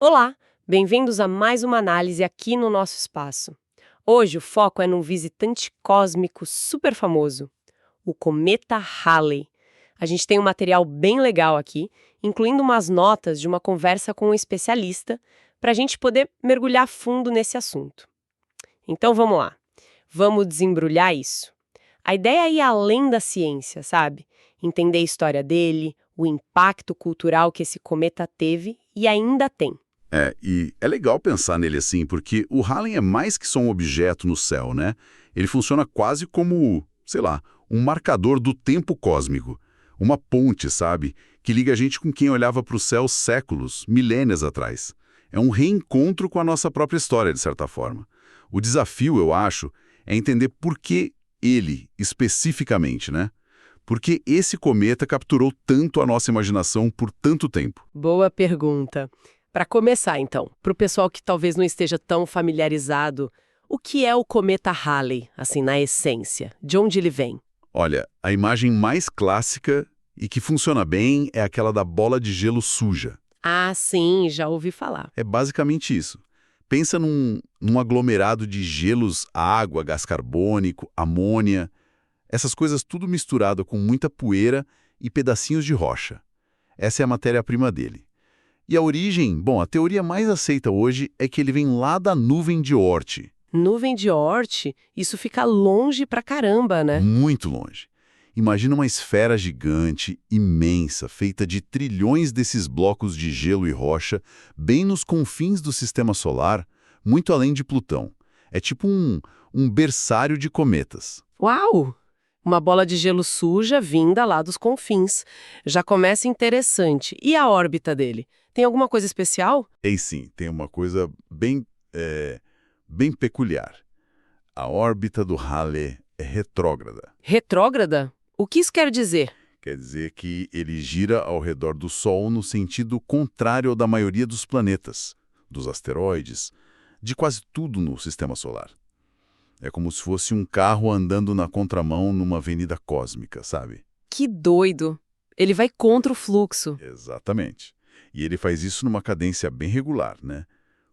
Olá, bem-vindos a mais uma análise aqui no nosso espaço. Hoje o foco é num visitante cósmico super famoso, o cometa Halley. A gente tem um material bem legal aqui, incluindo umas notas de uma conversa com um especialista, para a gente poder mergulhar fundo nesse assunto. Então vamos lá, vamos desembrulhar isso. A ideia é ir além da ciência, sabe? Entender a história dele, o impacto cultural que esse cometa teve e ainda tem. E é legal pensar nele assim, porque o Halley é mais que só um objeto no céu, né? Ele funciona quase como, sei lá, um marcador do tempo cósmico. Uma ponte, sabe? Que liga a gente com quem olhava para o céu séculos, milênios atrás. É um reencontro com a nossa própria história, de certa forma. O desafio, eu acho, é entender por que ele, especificamente, né? Porque esse cometa capturou tanto a nossa imaginação por tanto tempo. Boa pergunta. Para começar, então, para o pessoal que talvez não esteja tão familiarizado, o que é o cometa Halley, assim, na essência? De onde ele vem? Olha, a imagem mais clássica e que funciona bem é aquela da bola de gelo suja. Ah, sim, já ouvi falar. É basicamente isso. Pensa num aglomerado de gelos, água, gás carbônico, amônia, essas coisas tudo misturado com muita poeira e pedacinhos de rocha. Essa é a matéria-prima dele. E a origem, bom, a teoria mais aceita hoje é que ele vem lá da nuvem de Oort, Nuvem de Oort, isso fica longe pra caramba, né? muito longe. Imagina uma esfera gigante, imensa, feita de trilhões desses blocos de gelo e rocha, bem nos confins do sistema solar, muito além de Plutão. É tipo um berçário de cometas. Uau! Uma bola de gelo suja vinda lá dos confins. Já começa interessante. E a órbita dele? Tem alguma coisa especial? E sim, tem uma coisa bem peculiar. A órbita do Halley é retrógrada. Retrógrada? O que isso quer dizer? Quer dizer que ele gira ao redor do Sol no sentido contrário ao da maioria dos planetas, dos asteroides, de quase tudo no sistema solar. É como se fosse um carro andando na contramão numa avenida cósmica, sabe? Que doido! Ele vai contra o fluxo. Exatamente. E ele faz isso numa cadência bem regular, né?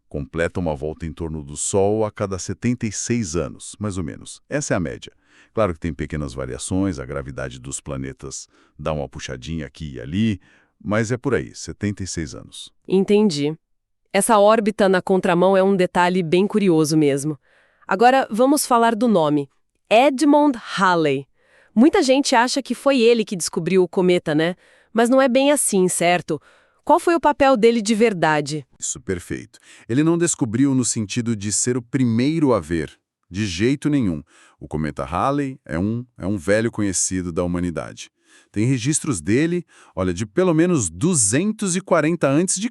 Completa uma volta em torno do Sol a cada 76 anos, mais ou menos. Essa é a média. Claro que tem pequenas variações, a gravidade dos planetas dá uma puxadinha aqui e ali, mas é por aí, 76 anos. Entendi. Essa órbita na contramão é um detalhe bem curioso mesmo. Agora, vamos falar do nome. Edmund Halley. Muita gente acha que foi ele que descobriu o cometa, né? Mas não é bem assim, certo? Qual foi o papel dele de verdade? Isso, perfeito. Ele não descobriu no sentido de ser o primeiro a ver, de jeito nenhum. O cometa Halley é um velho conhecido da humanidade. Tem registros dele, olha, de pelo menos 240 a.C.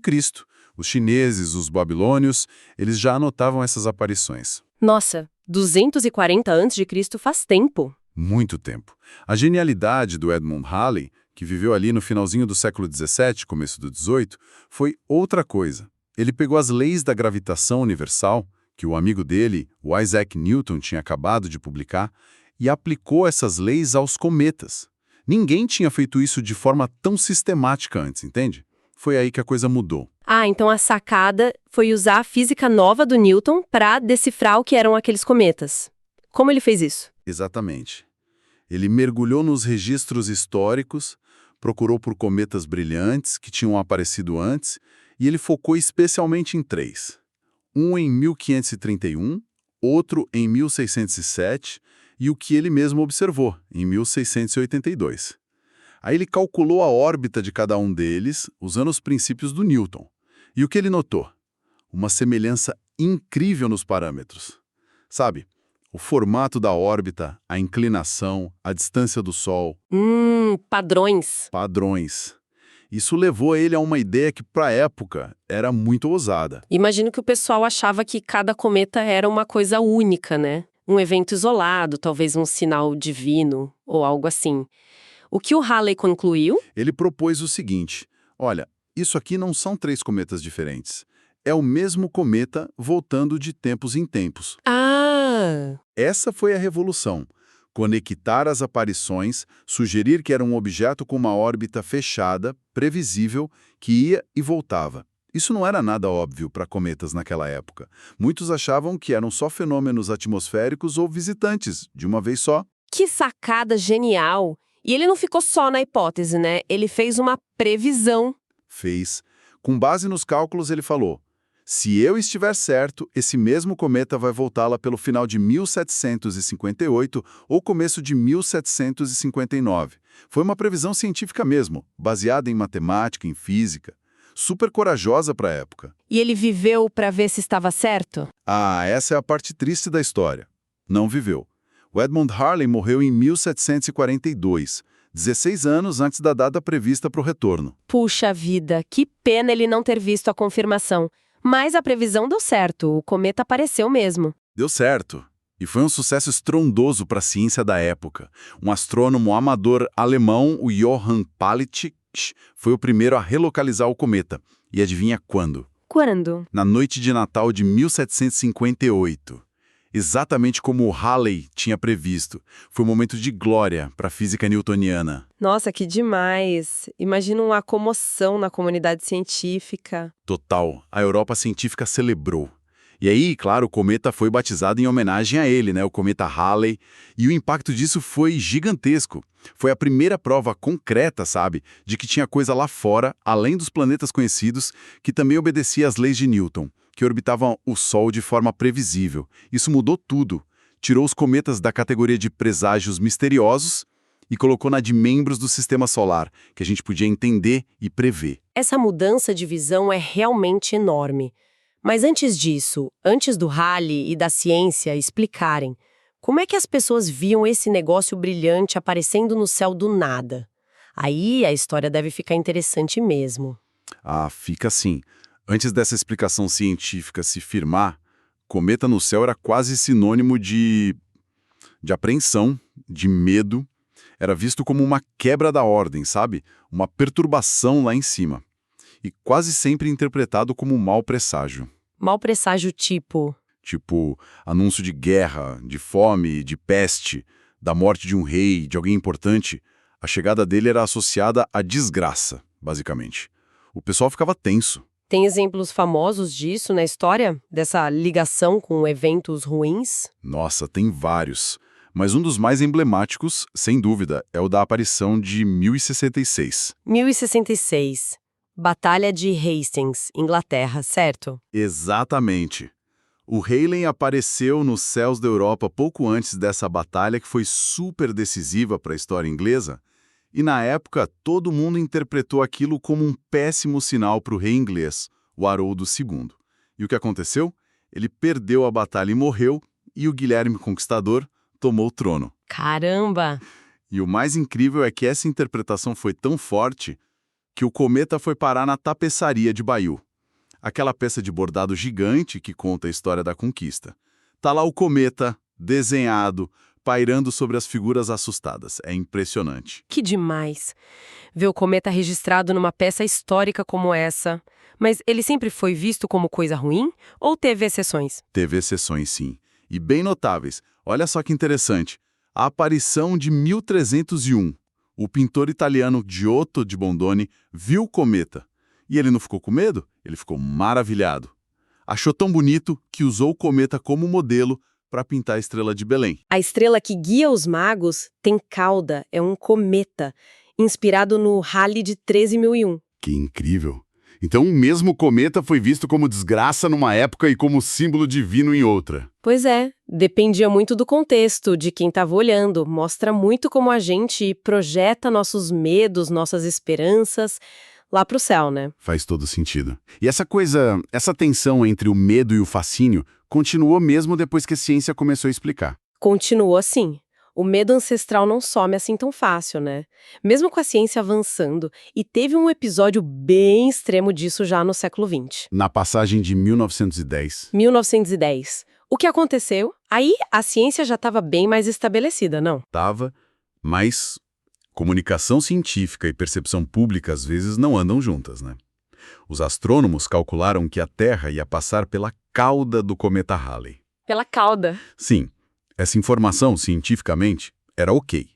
Os chineses, os babilônios, eles já anotavam essas aparições. Nossa, 240 a.C. faz tempo. Muito tempo. A genialidade do Edmund Halley, que viveu ali no finalzinho do século XVII, começo do XVIII, foi outra coisa. Ele pegou as leis da gravitação universal, que o amigo dele, o Isaac Newton, tinha acabado de publicar, e aplicou essas leis aos cometas. Ninguém tinha feito isso de forma tão sistemática antes, entende? Foi aí que a coisa mudou. Ah, então a sacada foi usar a física nova do Newton para decifrar o que eram aqueles cometas. Como ele fez isso? Exatamente. Ele mergulhou nos registros históricos, procurou por cometas brilhantes que tinham aparecido antes, e ele focou especialmente em três. Um em 1531, outro em 1607 e o que ele mesmo observou, em 1682. Aí ele calculou a órbita de cada um deles, usando os princípios do Newton. E o que ele notou? Uma semelhança incrível nos parâmetros. Sabe, o formato da órbita, a inclinação, a distância do Sol, Padrões. padrões. Isso levou ele a uma ideia que, para a época, era muito ousada. Imagino que o pessoal achava que cada cometa era uma coisa única, né? Um evento isolado, talvez um sinal divino ou algo assim. O que o Halley concluiu? Ele propôs o seguinte: olha, isso aqui não são três cometas diferentes. É o mesmo cometa voltando de tempos em tempos. Ah! Essa foi a revolução. Conectar as aparições, sugerir que era um objeto com uma órbita fechada, previsível, que ia e voltava. Isso não era nada óbvio para cometas naquela época. Muitos achavam que eram só fenômenos atmosféricos ou visitantes, de uma vez só. Que sacada genial! E ele não ficou só na hipótese, né? Ele fez uma previsão. Fez. Com base nos cálculos, ele falou: se eu estiver certo, esse mesmo cometa vai voltar lá pelo final de 1758 ou começo de 1759. Foi uma previsão científica mesmo, baseada em matemática, em física. Super corajosa para a época. E ele viveu para ver se estava certo? Ah, essa é a parte triste da história. Não viveu. O Edmund Halley morreu em 1742, 16 anos antes da data prevista para o retorno. Puxa vida, que pena ele não ter visto a confirmação. Mas a previsão deu certo, o cometa apareceu mesmo. Deu certo. E foi um sucesso estrondoso para a ciência da época. Um astrônomo amador alemão, o Johann Palitsch, foi o primeiro a relocalizar o cometa. E adivinha quando? Quando? Na noite de Natal de 1758. Exatamente como o Halley tinha previsto. Foi um momento de glória para a física newtoniana. Nossa, que demais! Imagina uma comoção na comunidade científica. Total. A Europa científica celebrou. E aí, claro, o cometa foi batizado em homenagem a ele, né? O cometa Halley. E o impacto disso foi gigantesco. Foi a primeira prova concreta, sabe, de que tinha coisa lá fora, além dos planetas conhecidos, que também obedecia às leis de Newton, que orbitavam o Sol de forma previsível. Isso mudou tudo. Tirou os cometas da categoria de preságios misteriosos e colocou na de membros do Sistema Solar, que a gente podia entender e prever. Essa mudança de visão é realmente enorme. Mas antes disso, antes do Halley e da ciência explicarem, como é que as pessoas viam esse negócio brilhante aparecendo no céu do nada? Aí a história deve ficar interessante mesmo. Ah, fica assim. Antes dessa explicação científica se firmar, cometa no céu era quase sinônimo de apreensão, de medo. Era visto como uma quebra da ordem, sabe? Uma perturbação lá em cima. E quase sempre interpretado como um mau presságio. Mau presságio tipo? Tipo, anúncio de guerra, de fome, de peste, da morte de um rei, de alguém importante. A chegada dele era associada à desgraça, basicamente. O pessoal ficava tenso. Tem exemplos famosos disso na história? Dessa ligação com eventos ruins? Nossa, tem vários. Mas um dos mais emblemáticos, sem dúvida, é o da aparição de 1066. 1066. Batalha de Hastings, Inglaterra, certo? Exatamente. O Halley apareceu nos céus da Europa pouco antes dessa batalha que foi super decisiva para a história inglesa, e na época todo mundo interpretou aquilo como um péssimo sinal para o rei inglês, o Haroldo II. E o que aconteceu? Ele perdeu a batalha e morreu, e o Guilherme Conquistador tomou o trono. Caramba! E o mais incrível é que essa interpretação foi tão forte que o cometa foi parar na tapeçaria de Bayeux. Aquela peça de bordado gigante que conta a história da conquista. Tá lá o cometa, desenhado, pairando sobre as figuras assustadas. É impressionante. Que demais! Ver o cometa registrado numa peça histórica como essa. Mas ele sempre foi visto como coisa ruim? Ou teve exceções? Teve exceções, sim. E bem notáveis. Olha só que interessante. A aparição de 1301. O pintor italiano Giotto di Bondone viu o cometa. E ele não ficou com medo? Ele ficou maravilhado. Achou tão bonito que usou o cometa como modelo para pintar a estrela de Belém. A estrela que guia os magos tem cauda, é um cometa, inspirado no Halley de 13.001. Que incrível! Então o mesmo cometa foi visto como desgraça numa época e como símbolo divino em outra. Pois é, dependia muito do contexto, de quem estava olhando. Mostra muito como a gente projeta nossos medos, nossas esperanças lá pro céu, né? Faz todo sentido. E essa tensão entre o medo e o fascínio continuou mesmo depois que a ciência começou a explicar. Continuou assim. O medo ancestral não some assim tão fácil, né? Mesmo com a ciência avançando, e teve um episódio bem extremo disso já no século XX. Na passagem de 1910. 1910. O que aconteceu? Aí a ciência já estava bem mais estabelecida, não? Tava, mas comunicação científica e percepção pública às vezes não andam juntas, né? Os astrônomos calcularam que a Terra ia passar pela cauda do cometa Halley. Pela cauda. Sim. Essa informação, cientificamente, era ok,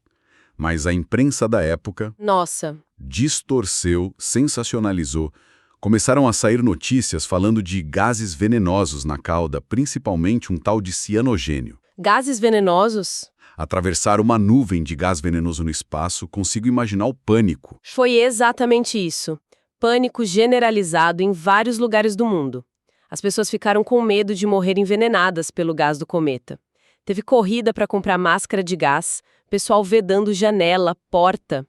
mas a imprensa da época Nossa. distorceu, sensacionalizou, Começaram a sair notícias falando de gases venenosos na cauda, principalmente um tal de cianogênio. Gases venenosos? Atravessar uma nuvem de gás venenoso no espaço, consigo imaginar o pânico. Foi exatamente isso. Pânico generalizado em vários lugares do mundo. As pessoas ficaram com medo de morrer envenenadas pelo gás do cometa. Teve corrida para comprar máscara de gás, pessoal vedando janela, porta.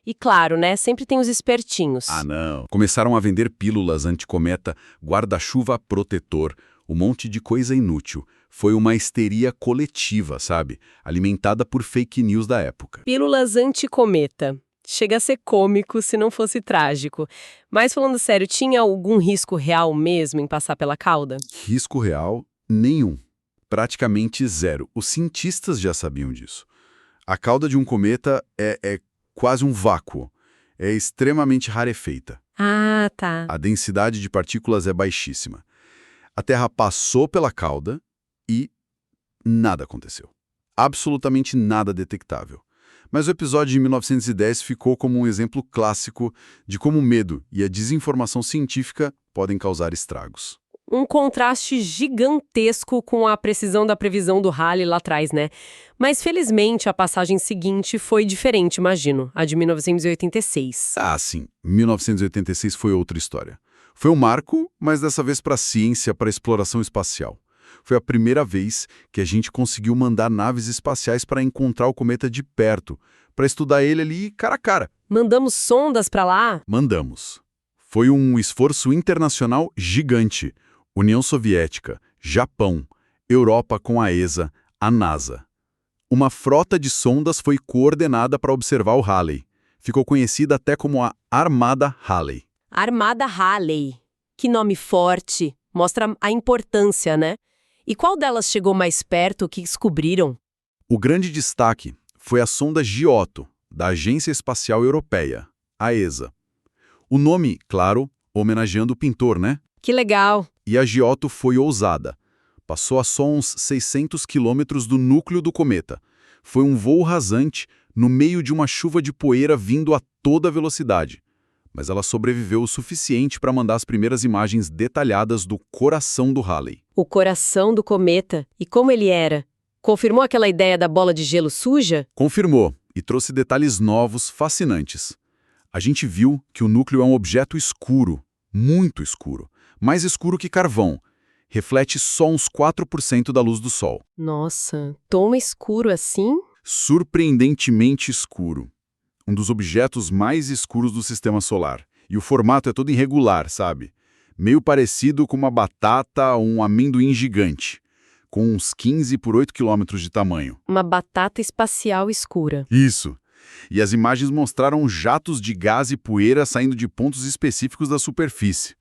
E claro, né, sempre tem os espertinhos. Ah, não. Começaram a vender pílulas anticometa, guarda-chuva protetor, um monte de coisa inútil. Foi uma histeria coletiva, sabe? Alimentada por fake news da época. Pílulas anticometa. Chega a ser cômico se não fosse trágico. Mas falando sério, tinha algum risco real mesmo em passar pela cauda? Risco real? Nenhum. Praticamente zero. Os cientistas já sabiam disso. A cauda de um cometa é quase um vácuo. É extremamente rarefeita. Ah, tá. A densidade de partículas é baixíssima. A Terra passou pela cauda e nada aconteceu. Absolutamente nada detectável. Mas o episódio de 1910 ficou como um exemplo clássico de como o medo e a desinformação científica podem causar estragos. Um contraste gigantesco com a precisão da previsão do Halley lá atrás, né? Mas felizmente a passagem seguinte foi diferente, imagino, a de 1986. Ah, sim. 1986 foi outra história. Foi um marco, mas dessa vez para a ciência, para a exploração espacial. Foi a primeira vez que a gente conseguiu mandar naves espaciais para encontrar o cometa de perto, para estudar ele ali cara a cara. Mandamos sondas para lá? Mandamos. Foi um esforço internacional gigante. União Soviética, Japão, Europa com a ESA, a NASA. Uma frota de sondas foi coordenada para observar o Halley. Ficou conhecida até como a Armada Halley. Armada Halley. Que nome forte. Mostra a importância, né? E qual delas chegou mais perto que descobriram? O grande destaque foi a sonda Giotto, da Agência Espacial Europeia, a ESA. O nome, claro, homenageando o pintor, né? Que legal! E a Giotto foi ousada. Passou a só uns 600 quilômetros do núcleo do cometa. Foi um voo rasante, no meio de uma chuva de poeira vindo a toda velocidade. Mas ela sobreviveu o suficiente para mandar as primeiras imagens detalhadas do coração do Halley. O coração do cometa. E como ele era? Confirmou aquela ideia da bola de gelo suja? Confirmou, e trouxe detalhes novos, fascinantes. A gente viu que o núcleo é um objeto escuro, muito escuro, mais escuro que carvão. Reflete só uns 4% da luz do Sol. Nossa, tão escuro assim? Surpreendentemente escuro. Um dos objetos mais escuros do Sistema Solar. E o formato é todo irregular, sabe? Meio parecido com uma batata ou um amendoim gigante, com uns 15 por 8 quilômetros de tamanho. Uma batata espacial escura. Isso. E as imagens mostraram jatos de gás e poeira saindo de pontos específicos da superfície.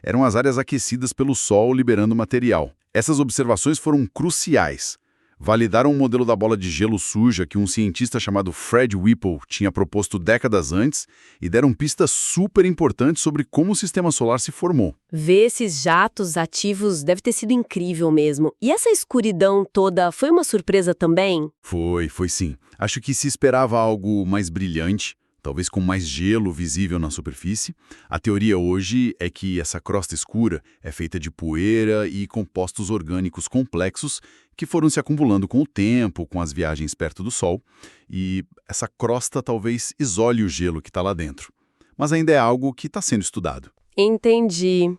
Eram as áreas aquecidas pelo Sol liberando material. Essas observações foram cruciais. Validaram o modelo da bola de gelo suja que um cientista chamado Fred Whipple tinha proposto décadas antes e deram pistas super importantes sobre como o Sistema Solar se formou. Ver esses jatos ativos deve ter sido incrível mesmo. E essa escuridão toda foi uma surpresa também? Foi sim. Acho que se esperava algo mais brilhante, talvez com mais gelo visível na superfície. A teoria hoje é que essa crosta escura é feita de poeira e compostos orgânicos complexos que foram se acumulando com o tempo, com as viagens perto do Sol, e essa crosta talvez isole o gelo que está lá dentro. Mas ainda é algo que está sendo estudado. Entendi.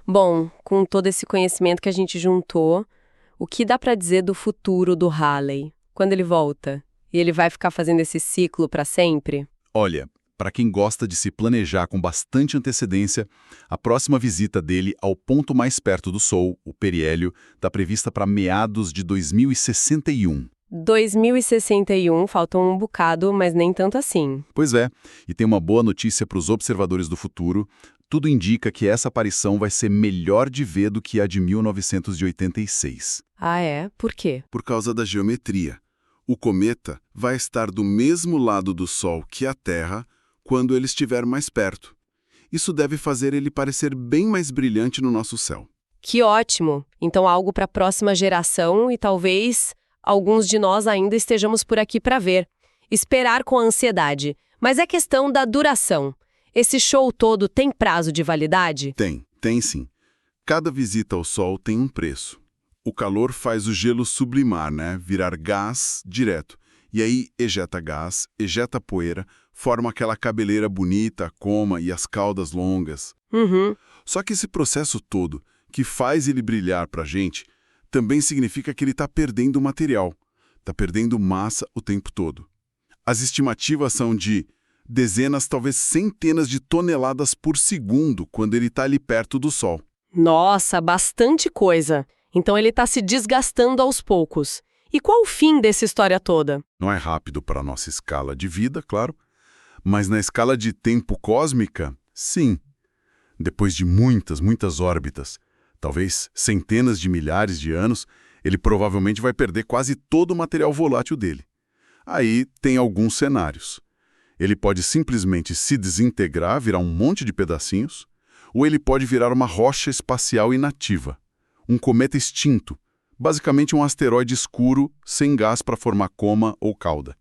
Bom, com todo esse conhecimento que a gente juntou, o que dá para dizer do futuro do Halley? Quando ele volta? E ele vai ficar fazendo esse ciclo para sempre? Olha, para quem gosta de se planejar com bastante antecedência, a próxima visita dele ao ponto mais perto do Sol, o periélio, está prevista para meados de 2061. 2061, faltam um bocado, mas nem tanto assim. Pois é, e tem uma boa notícia para os observadores do futuro. Tudo indica que essa aparição vai ser melhor de ver do que a de 1986. Ah, é? Por quê? Por causa da geometria. O cometa vai estar do mesmo lado do Sol que a Terra quando ele estiver mais perto. Isso deve fazer ele parecer bem mais brilhante no nosso céu. Que ótimo! Então algo para a próxima geração e talvez alguns de nós ainda estejamos por aqui para ver. Esperar com ansiedade. Mas é questão da duração. Esse show todo tem prazo de validade? Tem sim. Cada visita ao Sol tem um preço. O calor faz o gelo sublimar, né? Virar gás direto. E aí ejeta gás, ejeta poeira, forma aquela cabeleira bonita, a coma e as caudas longas. Uhum. Só que esse processo todo, que faz ele brilhar pra gente, também significa que ele está perdendo material. Está perdendo massa o tempo todo. As estimativas são de dezenas, talvez centenas de toneladas por segundo quando ele está ali perto do Sol. Nossa, bastante coisa. Então ele está se desgastando aos poucos. E qual o fim dessa história toda? Não é rápido para a nossa escala de vida, claro, mas na escala de tempo cósmica, sim. Depois de muitas órbitas, talvez centenas de milhares de anos, ele provavelmente vai perder quase todo o material volátil dele. Aí tem alguns cenários. Ele pode simplesmente se desintegrar, virar um monte de pedacinhos, ou ele pode virar uma rocha espacial inativa, um cometa extinto, basicamente um asteroide escuro, sem gás para formar coma ou cauda.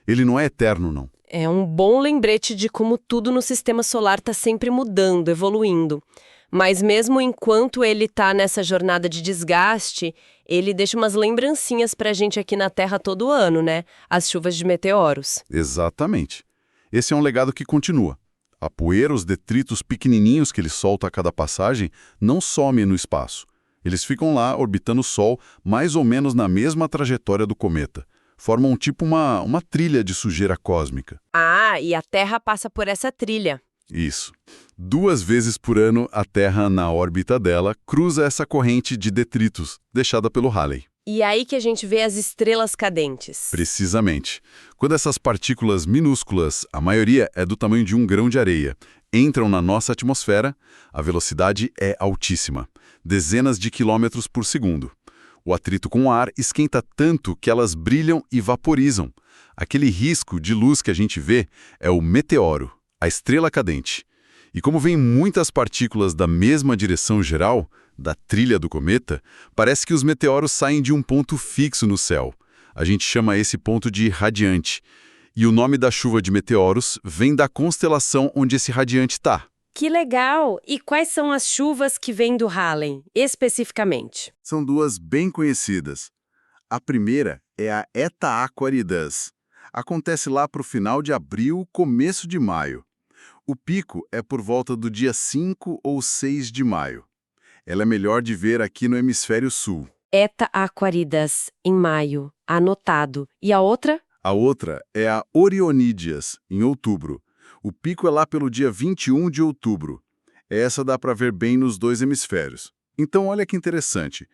Ele não é eterno, não. É um bom lembrete de como tudo no sistema solar está sempre mudando, evoluindo. Mas mesmo enquanto ele está nessa jornada de desgaste, ele deixa umas lembrancinhas pra gente aqui na Terra todo ano, né? As chuvas de meteoros. Exatamente. Esse é um legado que continua. A poeira, os detritos pequenininhos que ele solta a cada passagem, não somem no espaço. Eles ficam lá orbitando o Sol, mais ou menos na mesma trajetória do cometa. Formam tipo uma trilha de sujeira cósmica. Ah, e a Terra passa por essa trilha. Isso. 2 vezes por ano, a Terra, na órbita dela, cruza essa corrente de detritos, deixada pelo Halley. E aí que a gente vê as estrelas cadentes. Precisamente. Quando essas partículas minúsculas, a maioria é do tamanho de um grão de areia, entram na nossa atmosfera, a velocidade é altíssima, dezenas de quilômetros por segundo. O atrito com o ar esquenta tanto que elas brilham e vaporizam. Aquele risco de luz que a gente vê é o meteoro, a estrela cadente. E como vem muitas partículas da mesma direção geral, da trilha do cometa, parece que os meteoros saem de um ponto fixo no céu. A gente chama esse ponto de radiante. E o nome da chuva de meteoros vem da constelação onde esse radiante está. Que legal! E quais são as chuvas que vêm do Halley, especificamente? São 2 bem conhecidas. A primeira é a Eta Aquaridas. Acontece lá para o final de abril, começo de maio. O pico é por volta do dia 5 ou 6 de maio. Ela é melhor de ver aqui no hemisfério sul. Eta Aquaridas, em maio, anotado. E a outra? A outra é a Orionídeas, em outubro. O pico é lá pelo dia 21 de outubro. Essa dá para ver bem nos 2 hemisférios. Então olha que interessante.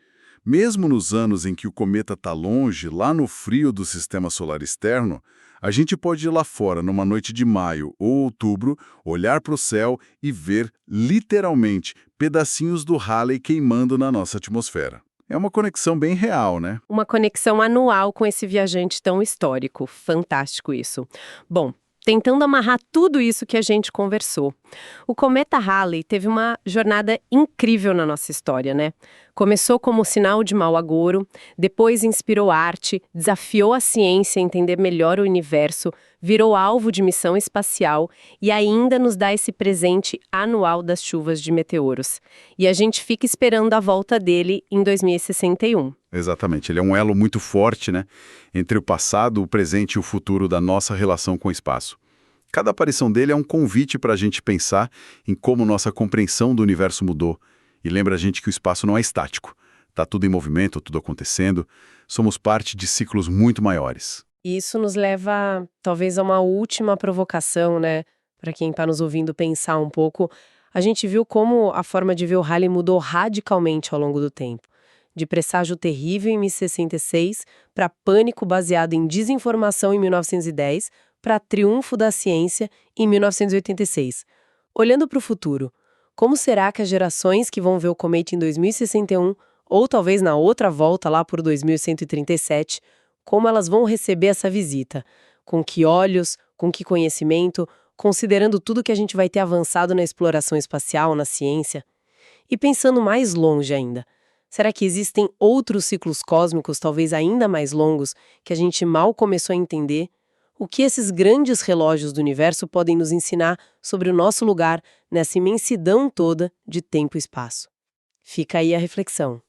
Mesmo nos anos em que o cometa está longe, lá no frio do sistema solar externo, a gente pode ir lá fora numa noite de maio ou outubro, olhar para o céu e ver, literalmente, pedacinhos do Halley queimando na nossa atmosfera. É uma conexão bem real, né? Uma conexão anual com esse viajante tão histórico. Fantástico isso. Bom, tentando amarrar tudo isso que a gente conversou. O cometa Halley teve uma jornada incrível na nossa história, né? Começou como sinal de mau agouro, depois inspirou arte, desafiou a ciência a entender melhor o universo, virou alvo de missão espacial e ainda nos dá esse presente anual das chuvas de meteoros. E a gente fica esperando a volta dele em 2061. Exatamente. Ele é um elo muito forte, né? Entre o passado, o presente e o futuro da nossa relação com o espaço. Cada aparição dele é um convite para a gente pensar em como nossa compreensão do universo mudou. E lembra a gente que o espaço não é estático. Está tudo em movimento, tudo acontecendo. Somos parte de ciclos muito maiores. Isso nos leva, talvez, a uma última provocação, né? Para quem está nos ouvindo pensar um pouco. A gente viu como a forma de ver o Halley mudou radicalmente ao longo do tempo. De presságio terrível em 1066, para pânico baseado em desinformação em 1910, para triunfo da ciência em 1986. Olhando para o futuro, como será que as gerações que vão ver o cometa em 2061, ou talvez na outra volta lá por 2137, como elas vão receber essa visita? Com que olhos, com que conhecimento, considerando tudo que a gente vai ter avançado na exploração espacial, na ciência? E pensando mais longe ainda, será que existem outros ciclos cósmicos, talvez ainda mais longos, que a gente mal começou a entender? O que esses grandes relógios do universo podem nos ensinar sobre o nosso lugar nessa imensidão toda de tempo e espaço? Fica aí a reflexão.